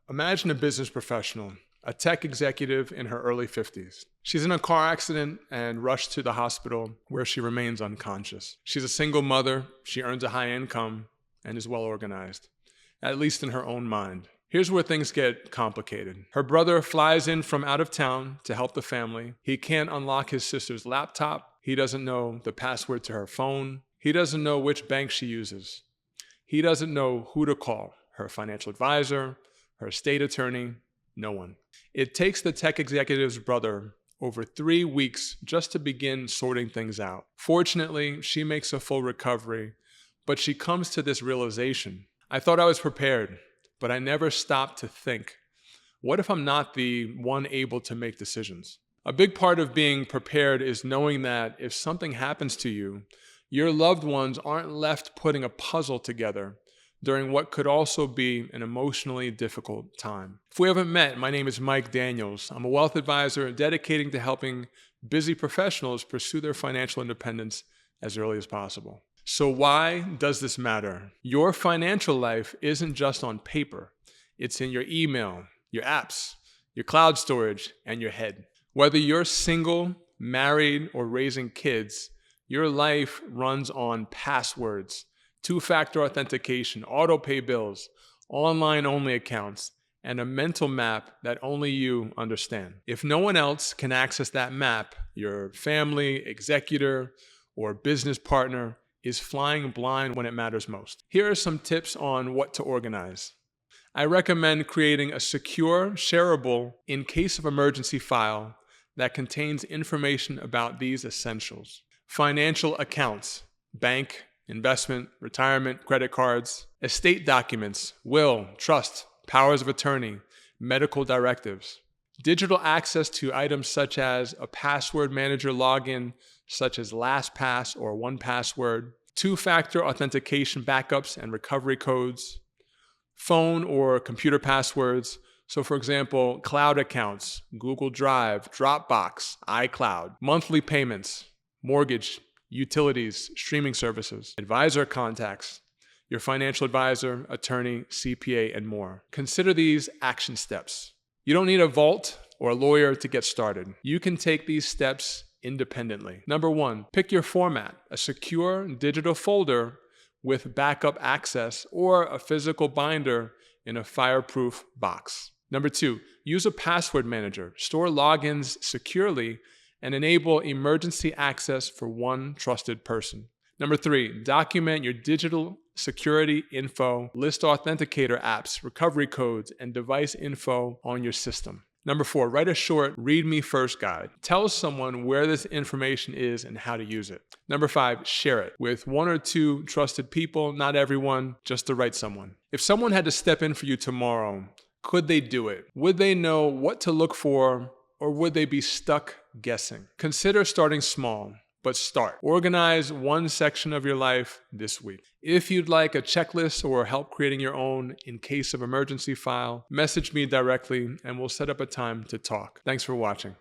Imagine a business professional, a tech executive in her early 50s. She's in a car accident and rushed to the hospital where she remains unconscious. She's a single mother, she earns a high income, and is well organized, at least in her own mind. Here's where things get complicated. Her brother flies in from out of town to help the family. He can't unlock his sister's laptop. He doesn't know the password to her phone. He doesn't know which bank she uses. He doesn't know who to call, her financial advisor, her estate attorney, no one. It takes the tech executive's brother over 3 weeks just to begin sorting things out. Fortunately, she makes a full recovery, but she comes to this realization. I thought I was prepared, but I never stopped to think, what if I'm not the one able to make decisions? A big part of being prepared is knowing that if something happens to you, your loved ones aren't left putting a puzzle together during what could also be an emotionally difficult time. If we haven't met, my name is Mike Daniels. I'm a wealth advisor dedicating to helping busy professionals pursue their financial independence as early as possible. So why does this matter? Your financial life isn't just on paper. It's in your email, your apps, your cloud storage, and your head. Whether you're single, married, or raising kids, your life runs on passwords, two-factor authentication, auto-pay bills, online-only accounts, and a mental map that only you understand. If no one else can access that map, your family, executor, or business partner is flying blind when it matters most. Here are some tips on what to organize. I recommend creating a secure, shareable, in case of emergency file that contains information about these essentials. Financial accounts, bank, investment, retirement, credit cards, estate documents, will, trust, powers of attorney, medical directives, digital access to items such as a password manager login, such as LastPass or 1Password, two-factor authentication backups and recovery codes, phone or computer passwords. So for example, cloud accounts, Google Drive, Dropbox, iCloud, monthly payments, mortgage, utilities, streaming services, advisor contacts, your financial advisor, attorney, CPA, and more. Consider these action steps. You don't need a vault or a lawyer to get started. You can take these steps independently. Number 1, pick your format, a secure digital folder with backup access or a physical binder in a fireproof box. Number 2, use a password manager. Store logins securely and enable emergency access for one trusted person. Number 3, document your digital security info, list authenticator apps, recovery codes, and device info on your system. Number 4, write a short read me first guide. Tell someone where this information is and how to use it. Number 5, share it with 1 or 2 trusted people, not everyone, just the right someone. If someone had to step in for you tomorrow, could they do it? Would they know what to look for, or would they be stuck guessing? Consider starting small, but start. Organize one section of your life this week. If you'd like a checklist or help creating your own in case of emergency file, message me directly and we'll set up a time to talk. Thanks for watching.